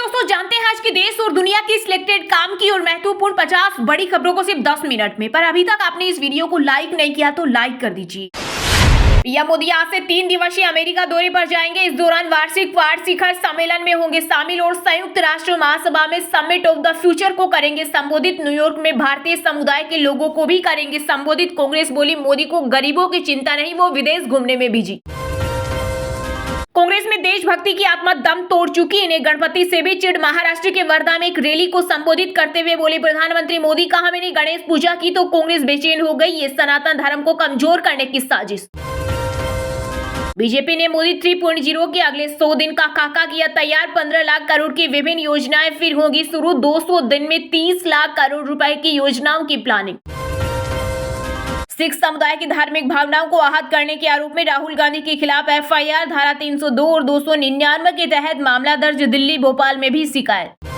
दोस्तों, जानते हैं आज की देश और दुनिया की सिलेक्टेड काम की और महत्वपूर्ण 50 बड़ी खबरों को सिर्फ 10 मिनट में। पर अभी तक आपने इस वीडियो को लाइक नहीं किया तो लाइक कर दीजिए। पीएम मोदी आज से 3 दिवसीय अमेरिका दौरे पर जाएंगे। इस दौरान वार्षिक क्वाड शिखर सम्मेलन में होंगे शामिल और संयुक्त राष्ट्र महासभा में समिट ऑफ द फ्यूचर को करेंगे संबोधित। न्यूयॉर्क में भारतीय समुदाय के लोगों को भी करेंगे संबोधित। कांग्रेस बोली मोदी को गरीबों की चिंता नहीं, वो विदेश घूमने में बिजी। कांग्रेस में देशभक्ति की आत्मा दम तोड़ चुकी, इन्हें गणपति से भी चिढ़। महाराष्ट्र के वर्धा में एक रैली को संबोधित करते हुए बोले प्रधानमंत्री मोदी, कहा मैंने गणेश पूजा की तो कांग्रेस बेचैन हो गई, ये सनातन धर्म को कमजोर करने की साजिश। बीजेपी ने मोदी 3.0 के अगले 100 दिन का खाका किया तैयार। 15 लाख करोड़ की विभिन्न योजनाएं फिर होंगी शुरू। 200 दिन में 30 लाख करोड़ रुपए की योजनाओं की प्लानिंग। सिख समुदाय की धार्मिक भावनाओं को आहत करने के आरोप में राहुल गांधी के खिलाफ एफआईआर। धारा 302 और 299 के तहत मामला दर्ज। दिल्ली भोपाल में भी शिकायत।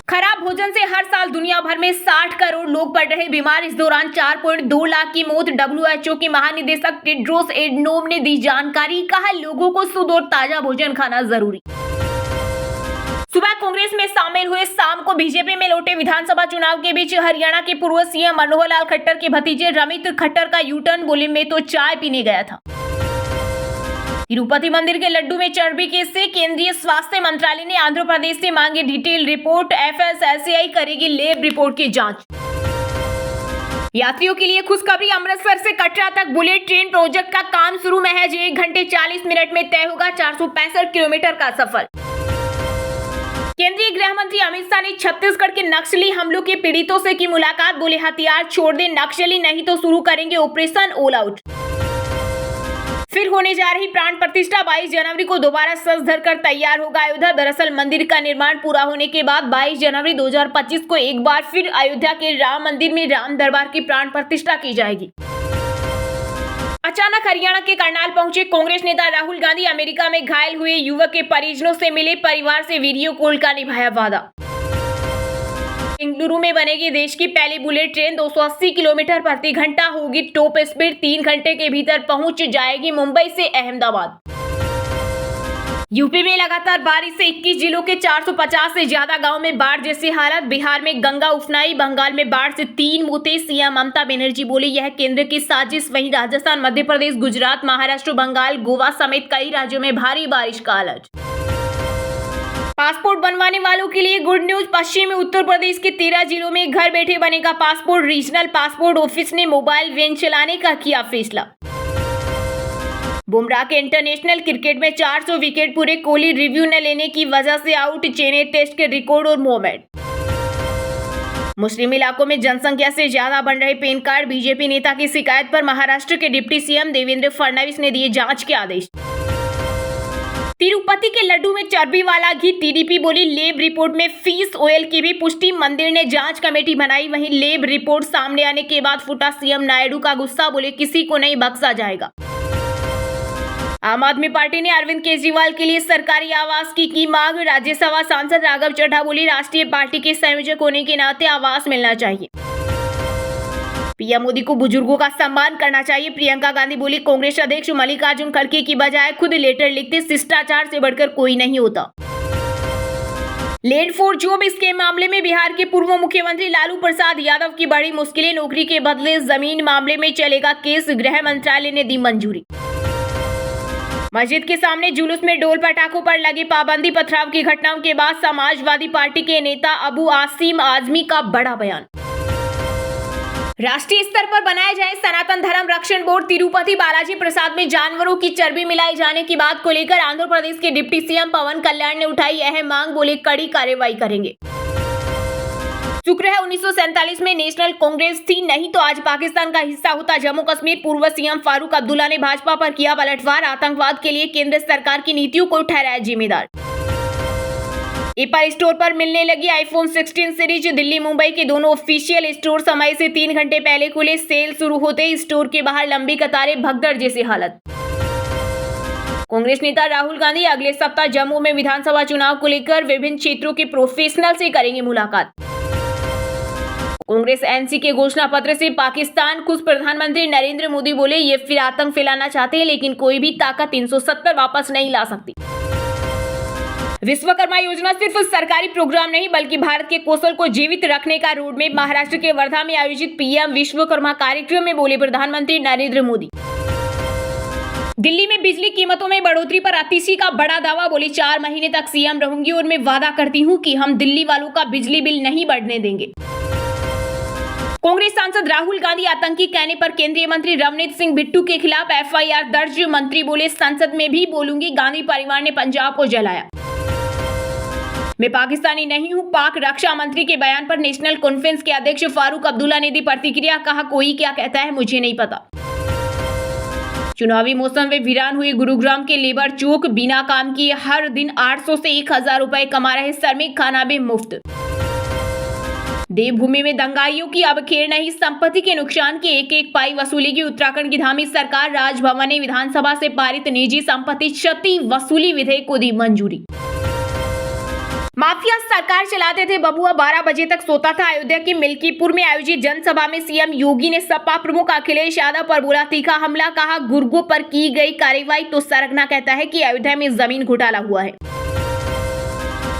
खराब भोजन से हर साल दुनिया भर में 60 करोड़ लोग पड़ रहे बीमार। इस दौरान 4.2 लाख की मौत। डब्ल्यूएचओ के महानिदेशक टेड्रोस एडनोम ने दी जानकारी। कहा लोगों को शुद्ध और ताजा भोजन खाना जरूरी। सुबह कांग्रेस में शामिल हुए, शाम को बीजेपी में लौटे। विधानसभा चुनाव के बीच हरियाणा के पूर्व सीएम मनोहर लाल खट्टर के भतीजे रमित खट्टर का यूटर्न। बोले मैं तो चाय पीने गया था। तिरुपति मंदिर के लड्डू में चर्बी केस से केंद्रीय स्वास्थ्य मंत्रालय ने आंध्र प्रदेश से मांगी डिटेल रिपोर्ट। एफएसएसएआई करेगी लैब रिपोर्ट की जांच। यात्रियों के लिए खुशखबरी, अमृतसर से कटरा तक बुलेट ट्रेन प्रोजेक्ट का काम शुरू। महज 1 घंटे 40 मिनट में तय होगा 465 किलोमीटर का सफर। केंद्रीय गृह मंत्री अमित शाह ने छत्तीसगढ़ के नक्सली हमलों के पीड़ितों से की मुलाकात। बोले हथियार छोड़ दे नक्सली, नहीं तो शुरू करेंगे ऑपरेशन ऑल आउट। फिर होने जा रही प्राण प्रतिष्ठा 22 जनवरी को दोबारा सज धरकर तैयार होगा अयोध्या। दरअसल मंदिर का निर्माण पूरा होने के बाद 22 जनवरी 2025 को एक बार फिर अयोध्या के राम मंदिर में राम दरबार की प्राण प्रतिष्ठा की जाएगी। अचानक हरियाणा के करनाल पहुंचे कांग्रेस नेता राहुल गांधी। अमेरिका में घायल हुए युवक के परिजनों से मिले, परिवार से वीडियो कॉल का निभाया वादा। बेंगलुरु में बनेगी देश की पहली बुलेट ट्रेन। 280 किलोमीटर प्रति घंटा होगी टॉप स्पीड। 3 घंटे के भीतर पहुंच जाएगी मुंबई से अहमदाबाद। यूपी में लगातार बारिश से 21 जिलों के 450 से ज्यादा गांव में बाढ़ जैसी हालत। बिहार में गंगा उफनाई, बंगाल में बाढ़ से 3 मौतें। सीएम ममता बनर्जी बोली यह केंद्र की साजिश। वहीं राजस्थान, मध्य प्रदेश, गुजरात, महाराष्ट्र, बंगाल, गोवा समेत कई राज्यों में भारी बारिश का अलर्ट। पासपोर्ट बनवाने वालों के लिए गुड न्यूज। पश्चिमी उत्तर प्रदेश के 13 जिलों में घर बैठे बनेगा पासपोर्ट। रीजनल पासपोर्ट ऑफिस ने मोबाइल वैन चलाने का किया फैसला। बुमराह के इंटरनेशनल क्रिकेट में 400 विकेट पूरे। कोहली रिव्यू न लेने की वजह से आउट। चेन्नई टेस्ट के रिकॉर्ड और मोमेंट। मुस्लिम इलाकों में जनसंख्या से ज्यादा बन रहे पैन कार्ड। बीजेपी नेता की शिकायत पर महाराष्ट्र के डिप्टी सीएम देवेंद्र फडणवीस ने दिए जांच के आदेश। तिरुपति के लड्डू में चर्बी वाला घी। टीडीपी बोली लैब रिपोर्ट में फिश ऑयल की भी पुष्टि। मंदिर ने जांच कमेटी बनाई। वहीं लैब रिपोर्ट सामने आने के बाद फूटा सीएम नायडू का गुस्सा। बोले किसी को नहीं बख्शा जाएगा। आम आदमी पार्टी ने अरविंद केजरीवाल के लिए सरकारी आवास की मांग। राज्यसभा सांसद राघव चड्ढा बोली राष्ट्रीय पार्टी के संयोजक होने के नाते आवास मिलना चाहिए। पीएम मोदी को बुजुर्गों का सम्मान करना चाहिए। प्रियंका गांधी बोली कांग्रेस अध्यक्ष मल्लिकार्जुन खड़गे की बजाय खुद लेटर लिखते। शिष्टाचार से बढ़कर कोई नहीं होता। लैंड फॉर जॉब स्कैम मामले में बिहार के पूर्व मुख्यमंत्री लालू प्रसाद यादव की बड़ी मुश्किलें। नौकरी के बदले जमीन मामले में चलेगा केस। गृह मंत्रालय ने दी मंजूरी। मस्जिद के सामने जुलूस में ढोल पटाखों पर लगी पाबंदी। पथराव की घटनाओं के बाद समाजवादी पार्टी के नेता अबू आसिम आजमी का बड़ा बयान। राष्ट्रीय स्तर पर बनाया जाए सनातन धर्म रक्षण बोर्ड। तिरुपति बालाजी प्रसाद में जानवरों की चर्बी मिलाई जाने की बात को लेकर आंध्र प्रदेश के डिप्टी सीएम पवन कल्याण ने उठाई अहम मांग। बोले कड़ी कार्रवाई करेंगे। शुक्र है 1947 में नेशनल कांग्रेस थी, नहीं तो आज पाकिस्तान का हिस्सा होता जम्मू कश्मीर। पूर्व सीएम फारूक अब्दुल्ला ने भाजपा पर किया पलटवार। आतंकवाद के लिए केंद्र सरकार की नीतियों को ठहराया जिम्मेदार। एप्पल स्टोर पर मिलने लगी आईफोन 16 सीरीज। दिल्ली मुंबई के दोनों ऑफिशियल स्टोर समय से 3 घंटे पहले खुले। सेल शुरू होते ही स्टोर के बाहर लंबी कतारें, भगदड़ जैसी हालत। कांग्रेस नेता राहुल गांधी अगले सप्ताह जम्मू में विधानसभा चुनाव को लेकर विभिन्न क्षेत्रों के प्रोफेशनल से करेंगे मुलाकात। कांग्रेस एनसी के घोषणा पत्र से पाकिस्तान खुश। प्रधानमंत्री नरेंद्र मोदी बोले ये फिर आतंक फैलाना चाहते हैं, लेकिन कोई भी ताकत 370 वापस नहीं ला सकती। विश्वकर्मा योजना सिर्फ सरकारी प्रोग्राम नहीं बल्कि भारत के कौशल को जीवित रखने का रोडमैप। महाराष्ट्र के वर्धा में आयोजित पीएम विश्वकर्मा कार्यक्रम में बोले प्रधानमंत्री नरेंद्र मोदी। दिल्ली में बिजली कीमतों में बढ़ोतरी पर आतिशी का बड़ा दावा। बोले 4 महीने तक सीएम रहूंगी और मैं वादा करती हूं कि हम दिल्ली वालों का बिजली बिल नहीं बढ़ने देंगे। कांग्रेस सांसद राहुल गांधी आतंकी कहने पर केंद्रीय मंत्री रवनीत सिंह बिट्टू के खिलाफ एफआईआर दर्ज। मंत्री बोले संसद में भी बोलूंगी, गांधी परिवार ने पंजाब को जलाया। मैं पाकिस्तानी नहीं हूं, पाक रक्षा मंत्री के बयान पर नेशनल कॉन्फ्रेंस के अध्यक्ष फारूक अब्दुल्ला ने दी प्रतिक्रिया। कहा कोई क्या कहता है मुझे नहीं पता। चुनावी मौसम में वीरान हुए गुरुग्राम के लेबर चौक। बिना काम किए हर दिन 800 से 1000 रुपए कमा रहे श्रमिक, खाना भी मुफ्त। देवभूमि में दंगाइयों की अब खेर नहीं, संपत्ति के नुकसान की एक एक पाई वसूलेगी उत्तराखंड की धामी सरकार। राजभवन ने विधानसभा से पारित निजी संपत्ति क्षति वसूली विधेयक को दी मंजूरी। माफिया सरकार चलाते थे बबुआ, 12 बजे तक सोता था। अयोध्या के मिल्कीपुर में आयोजित जनसभा में सीएम योगी ने सपा प्रमुख अखिलेश यादव पर बोला तीखा हमला। कहा गुर्गों पर की गई कार्रवाई तो सरगना कहता है कि अयोध्या में जमीन घोटाला हुआ है।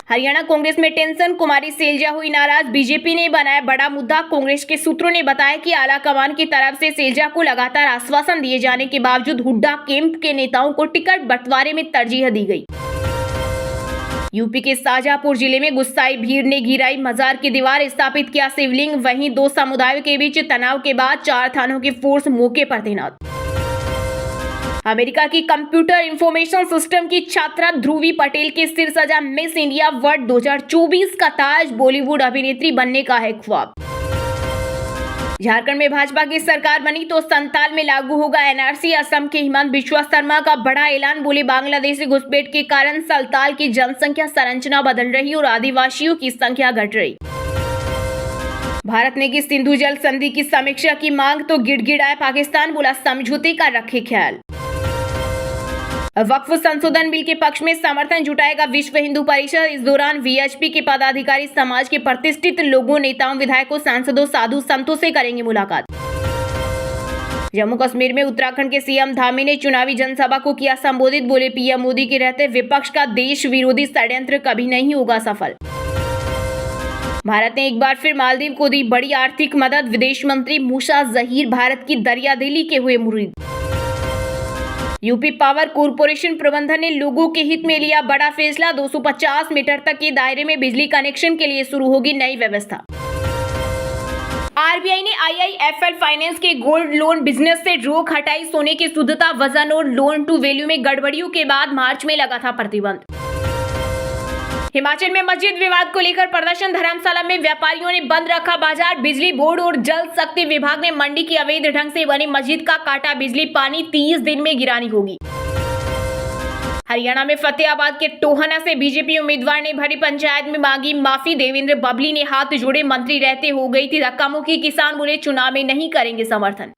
हरियाणा कांग्रेस में टेंशन, कुमारी सैलजा हुई नाराज। बीजेपी ने बनाया बड़ा मुद्दा। कांग्रेस के सूत्रों ने बताया कि आला कमान की तरफ से सैलजा को लगातार आश्वासन दिए जाने के बावजूद हुड्डा कैंप के नेताओं को टिकट बंटवारे में तरजीह दी गई। यूपी के शाहजहांपुर जिले में गुस्साई भीड़ ने गिराई मजार की दीवार, स्थापित किया शिवलिंग। वहीं 2 समुदायों के बीच तनाव के बाद 4 थानों की फोर्स मौके पर तैनात। अमेरिका की कंप्यूटर इंफॉर्मेशन सिस्टम की छात्रा ध्रुवी पटेल के सिर सजा मिस इंडिया वर्ल्ड 2024 का ताज। बॉलीवुड अभिनेत्री बनने का है ख्वाब। झारखंड में भाजपा की सरकार बनी तो संताल में लागू होगा एनआरसी। असम के हिमंत बिश्वा शर्मा का बड़ा ऐलान। बोले बांग्लादेशी घुसपैठ के कारण संताल की जनसंख्या संरचना बदल रही और आदिवासियों की संख्या घट रही। भारत ने की सिंधु जल संधि की समीक्षा की मांग तो गिड़गिड़ाया पाकिस्तान। बोला समझौते का रखे ख्याल। वक्फ संशोधन बिल के पक्ष में समर्थन जुटाएगा विश्व हिंदू परिषद। इस दौरान वीएचपी के पदाधिकारी समाज के प्रतिष्ठित लोगों, नेताओं, विधायकों, सांसदों, साधु संतों से करेंगे मुलाकात। जम्मू कश्मीर में उत्तराखंड के सीएम धामी ने चुनावी जनसभा को किया संबोधित। बोले पीएम मोदी के रहते विपक्ष का देश विरोधी षड्यंत्र कभी नहीं होगा सफल। भारत ने एक बार फिर मालदीव को दी बड़ी आर्थिक मदद। विदेश मंत्री मूसा जहीर भारत की दरियादिली के हुए मुरीद। यूपी पावर कॉर्पोरेशन प्रबंधन ने लोगों के हित में लिया बड़ा फैसला। 250 मीटर तक के दायरे में बिजली कनेक्शन के लिए शुरू होगी नई व्यवस्था। आरबीआई ने आईआईएफएल फाइनेंस के गोल्ड लोन बिजनेस से रोक हटाई। सोने की शुद्धता, वजन और लोन टू वैल्यू में गड़बड़ियों के बाद मार्च में लगा था प्रतिबंध। हिमाचल में मस्जिद विवाद को लेकर प्रदर्शन। धर्मशाला में व्यापारियों ने बंद रखा बाजार। बिजली बोर्ड और जल शक्ति विभाग ने मंडी की अवैध ढंग से बनी मस्जिद का काटा बिजली पानी। 30 दिन में गिरानी होगी। हरियाणा में फतेहाबाद के टोहाना से बीजेपी उम्मीदवार ने भरी पंचायत में मांगी माफी। देवेंद्र बबली ने हाथ जोड़े, मंत्री रहते हो गई थी धक्का मुक्की। किसान बोले चुनाव में नहीं करेंगे समर्थन।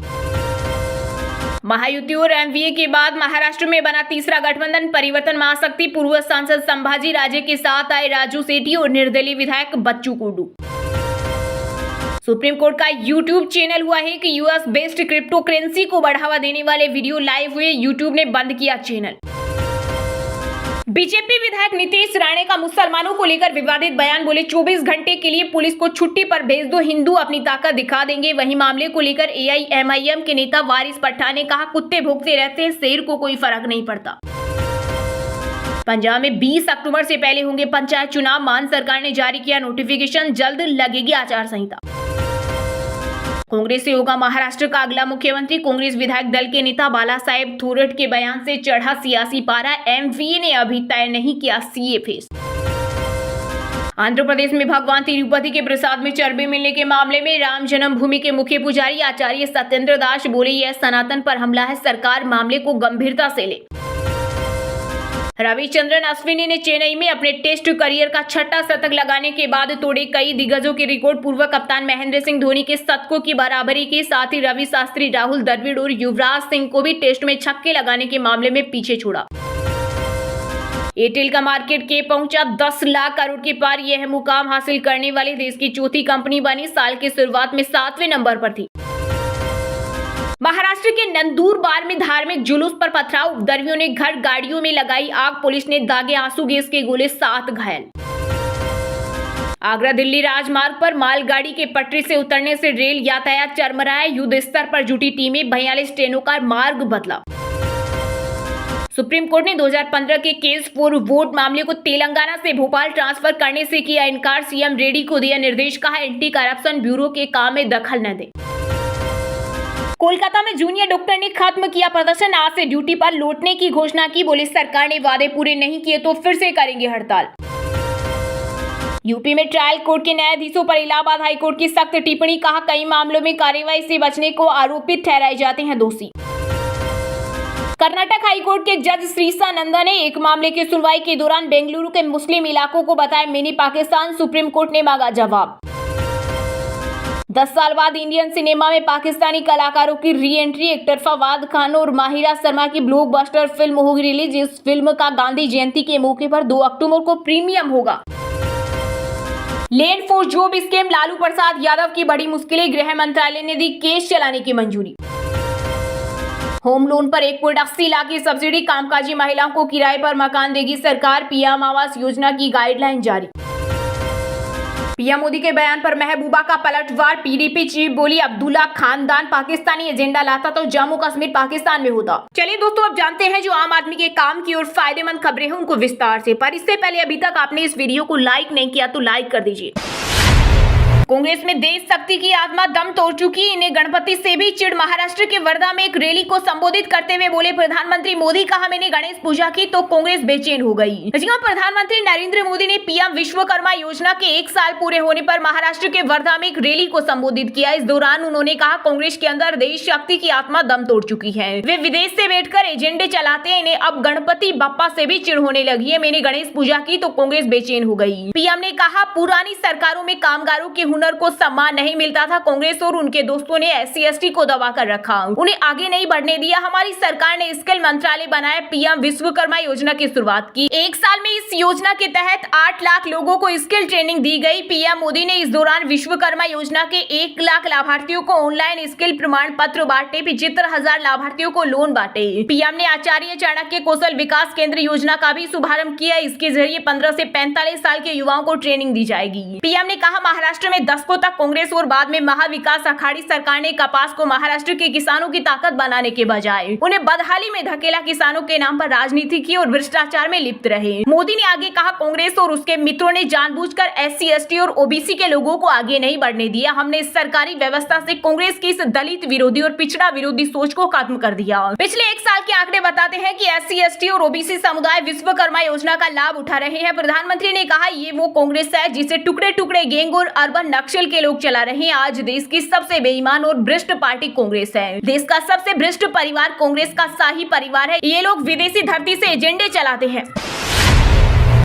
महायुति और एमवीए के बाद महाराष्ट्र में बना तीसरा गठबंधन परिवर्तन महाशक्ति। पूर्व सांसद संभाजी राजे के साथ आए राजू सेठी और निर्दलीय विधायक बच्चू कुर्डू। सुप्रीम कोर्ट का यूट्यूब चैनल हुआ है कि यूएस बेस्ड क्रिप्टो करेंसी को बढ़ावा देने वाले वीडियो लाइव हुए। यूट्यूब ने बंद किया चैनल। बीजेपी विधायक नीतीश राणे का मुसलमानों को लेकर विवादित बयान। बोले 24 घंटे के लिए पुलिस को छुट्टी पर भेज दो, हिंदू अपनी ताकत दिखा देंगे। वहीं मामले को लेकर एआईएमआईएम के नेता वारिस पठान ने कहा कुत्ते भौंकते रहते हैं, शेर को कोई फर्क नहीं पड़ता। पंजाब में 20 अक्टूबर से पहले होंगे पंचायत चुनाव। मान सरकार ने जारी किया नोटिफिकेशन, जल्द लगेगी आचार संहिता। कांग्रेस से होगा महाराष्ट्र का अगला मुख्यमंत्री। कांग्रेस विधायक दल के नेता बाला साहेब थोरट के बयान से चढ़ा सियासी पारा। एमवीए ने अभी तय नहीं किया सीए फेस। आंध्र प्रदेश में भगवान तिरुपति के प्रसाद में चर्बी मिलने के मामले में राम जन्मभूमि के मुख्य पुजारी आचार्य सत्येंद्र दास बोले यह सनातन पर हमला है, सरकार मामले को गंभीरता से ले। रविचंद्रन अश्विनी ने चेन्नई में अपने टेस्ट करियर का 6वां शतक लगाने के बाद तोड़े कई दिग्गजों के रिकॉर्ड। पूर्व कप्तान महेंद्र सिंह धोनी के शतकों की बराबरी के साथ ही रवि शास्त्री, राहुल द्रविड़ और युवराज सिंह को भी टेस्ट में छक्के लगाने के मामले में पीछे छोड़ा। एयरटेल का मार्केट कैप पहुंचा 10 लाख करोड़ के पार। यह मुकाम हासिल करने वाली देश की चौथी कंपनी बनी। साल की शुरुआत में 7वें नंबर पर थी। महाराष्ट्र के नंदुरबार में धार्मिक जुलूस पर पथराव, उपद्रवियों ने घर गाड़ियों में लगाई आग, पुलिस ने दागे आंसू गैस के गोले, 7 घायल। आगरा दिल्ली राजमार्ग पर मालगाड़ी के पटरी से उतरने से रेल यातायात चरमराया, युद्ध स्तर पर जुटी टीमें, 42 ट्रेनों का मार्ग बदला। सुप्रीम कोर्ट ने 2015 के केस 4 वोट मामले को तेलंगाना से भोपाल ट्रांसफर करने से किया इनकार, सीएम रेड्डी को दिया निर्देश, कहा एंटी करप्शन ब्यूरो के काम में दखल न दे। कोलकाता में जूनियर डॉक्टर ने खत्म किया प्रदर्शन, आज से ड्यूटी पर लौटने की घोषणा की, बोले सरकार ने वादे पूरे नहीं किए तो फिर से करेंगे हड़ताल। यूपी में ट्रायल कोर्ट के न्यायाधीशों पर इलाहाबाद हाईकोर्ट की सख्त टिप्पणी, कहा कई मामलों में कार्रवाई से बचने को आरोपित ठहराए जाते हैं दोषी। कर्नाटक हाईकोर्ट के जज श्रीसा नंदा ने एक मामले की सुनवाई के दौरान बेंगलुरु के मुस्लिम इलाकों को बताया मिनी पाकिस्तान, सुप्रीम कोर्ट ने मांगा जवाब। 10 साल बाद इंडियन सिनेमा में पाकिस्तानी कलाकारों की री एंट्री, एक तरफा वाद खान और माहिरा शर्मा की ब्लॉकबस्टर फिल्म होगी रिलीज। इस फिल्म का गांधी जयंती के मौके पर 2 अक्टूबर को प्रीमियम होगा। Land force job scheme, Lalu Prasad Yadav की बड़ी मुश्किलें, गृह मंत्रालय ने दी केस चलाने की मंजूरी। होम लोन पर 1.80 लाख की सब्सिडी, कामकाजी महिलाओं को किराए पर मकान देगी सरकार, पीएम आवास योजना की गाइडलाइन जारी। पीएम मोदी के बयान पर महबूबा का पलटवार, पीडीपी चीफ बोली अब्दुल्ला खानदान पाकिस्तानी एजेंडा लाता तो जम्मू कश्मीर पाकिस्तान में होता। चलिए दोस्तों, अब जानते हैं जो आम आदमी के काम की और फायदेमंद खबरें हैं उनको विस्तार से, पर इससे पहले अभी तक आपने इस वीडियो को लाइक नहीं किया तो लाइक कर दीजिए। कांग्रेस में देश शक्ति की आत्मा दम तोड़ चुकी, इन्हें गणपति से भी चिढ़, महाराष्ट्र के वर्धा में एक रैली को संबोधित करते हुए बोले प्रधानमंत्री मोदी, कहा मैंने गणेश पूजा की तो कांग्रेस बेचैन हो गई। प्रधानमंत्री नरेंद्र मोदी ने पीएम विश्वकर्मा योजना के 1 साल पूरे होने पर महाराष्ट्र के वर्धा में एक रैली को संबोधित किया। इस दौरान उन्होंने कहा कांग्रेस के अंदर देश शक्ति की आत्मा दम तोड़ चुकी है, वे विदेश से बैठकर एजेंडे चलाते हैं, इन्हें अब गणपति बप्पा से भी चिढ़ होने लगी है, मैंने गणेश पूजा की तो कांग्रेस बेचैन हो गई। पीएम ने कहा पुरानी सरकारों में कामगारों के हुनर को सम्मान नहीं मिलता था, कांग्रेस और उनके दोस्तों ने SC/ST को दबा कर रखा, उन्हें आगे नहीं बढ़ने दिया, हमारी सरकार ने स्किल मंत्रालय बनाया, पीएम विश्वकर्मा योजना की शुरुआत की। 1 साल में इस योजना के तहत 8 लाख लोगों को स्किल ट्रेनिंग दी गई। पीएम मोदी ने इस दौरान विश्वकर्मा योजना के 1 लाख लाभार्थियों को ऑनलाइन स्किल प्रमाण पत्र बांटे, 75,000 लाभार्थियों को लोन बांटे। पीएम ने आचार्य चाणक्य कौशल विकास केंद्र योजना का भी शुभारंभ किया, इसके जरिए 15 से 45 साल के युवाओं को ट्रेनिंग दी जाएगी। पीएम ने कहा महाराष्ट्र में दशकों तक कांग्रेस और बाद में महाविकास अखाड़ी सरकार ने कपास को महाराष्ट्र के किसानों की ताकत बनाने के बजाय उन्हें बदहाली में धकेला, किसानों के नाम पर राजनीति की और भ्रष्टाचार में लिप्त रहे। मोदी ने आगे कहा कांग्रेस और उसके मित्रों ने जानबूझकर SC/ST और OBC के लोगों को आगे नहीं बढ़ने दिया, हमने इस सरकारी व्यवस्था से कांग्रेस की इस दलित विरोधी और पिछड़ा विरोधी सोच को खत्म कर दिया। पिछले 1 साल के आंकड़े बताते हैं कि SC/ST और OBC समुदाय विश्वकर्मा योजना का लाभ उठा रहे हैं। प्रधानमंत्री ने कहा ये वो कांग्रेस है जिसे टुकड़े टुकड़े गैंग और अर्बन नक्सल के लोग चला रहे हैं। आज देश की सबसे बेईमान और भ्रष्ट पार्टी कांग्रेस है, देश का सबसे भ्रष्ट परिवार कांग्रेस का शाही परिवार है, ये लोग विदेशी धरती से एजेंडे चलाते हैं।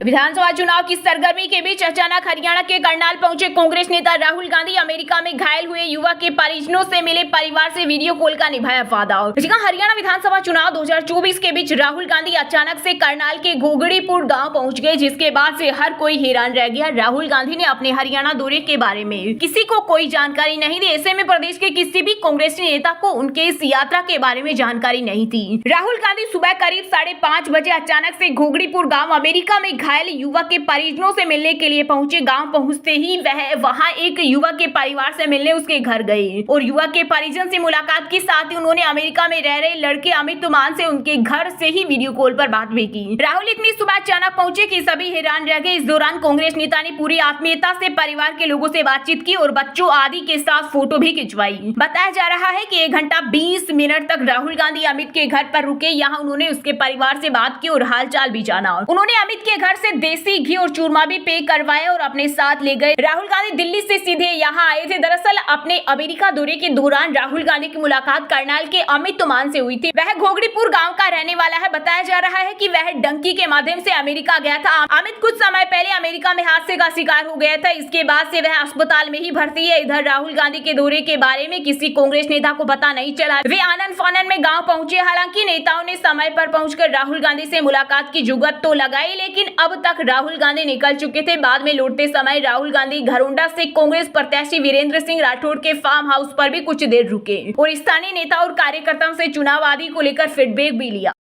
विधानसभा चुनाव की सरगर्मी के बीच अचानक हरियाणा के करनाल पहुंचे कांग्रेस नेता राहुल गांधी, अमेरिका में घायल हुए युवक के परिजनों से मिले, परिवार से वीडियो कॉल का निभाया वादा। हरियाणा विधानसभा चुनाव 2024 के बीच राहुल गांधी अचानक से करनाल के घोगड़ीपुर गांव पहुंच गए, जिसके बाद से हर कोई हैरान रह गया। राहुल गांधी ने अपने हरियाणा दौरे के बारे में किसी को कोई जानकारी नहीं दी, ऐसे में प्रदेश के किसी भी कांग्रेसी नेता को उनके इस यात्रा के बारे में जानकारी नहीं थी। राहुल गांधी सुबह करीब 5:30 बजे अचानक से घोगड़ीपुर गाँव अमेरिका में घायल युवक के परिजनों से मिलने के लिए पहुंचे। गांव पहुंचते ही वह वहां एक युवक के परिवार से मिलने उसके घर गए और युवक के परिजन से मुलाकात की, साथ ही उन्होंने अमेरिका में रह रहे लड़के अमित तुमान से उनके घर से ही वीडियो कॉल पर बात भी की। राहुल इतनी सुबह अचानक पहुंचे कि सभी हैरान रह गए। इस दौरान कांग्रेस नेता ने पूरी आत्मीयता से परिवार के लोगों से बातचीत की और बच्चों आदि के साथ फोटो भी खिंचवाई। बताया जा रहा है कि 1 घंटा 20 मिनट तक राहुल गांधी अमित के घर पर रुके, यहाँ उन्होंने उसके परिवार से बात की और हालचाल भी जाना। उन्होंने अमित के घर से देसी घी और चूरमा भी पे करवाया और अपने साथ ले गए। राहुल गांधी दिल्ली से सीधे यहाँ आए थे। दरअसल अपने अमेरिका दौरे के दौरान राहुल गांधी की मुलाकात करनाल के अमित तुमान से हुई थी। वह घोगड़ीपुर गांव का रहने वाला है। बताया जा रहा है कि वह डंकी के माध्यम से अमेरिका गया था। अमित कुछ समय पहले अमेरिका में हादसे का शिकार हो गया था, इसके बाद से वह अस्पताल में ही भर्ती है। इधर राहुल गांधी के दौरे के बारे में किसी कांग्रेस नेता को पता नहीं चला। वे आनन फानन में गाँव पहुंचे। हालांकि नेताओं ने समय पर पहुंचकर राहुल गांधी से मुलाकात की जुगत तो लगाई, लेकिन अब अब तक राहुल गांधी निकल चुके थे। बाद में लौटते समय राहुल गांधी घरोंडा से कांग्रेस प्रत्याशी वीरेंद्र सिंह राठौड़ के फार्म हाउस पर भी कुछ देर रुके और स्थानीय नेता और कार्यकर्ताओं से चुनाव आदि को लेकर फीडबैक भी लिया।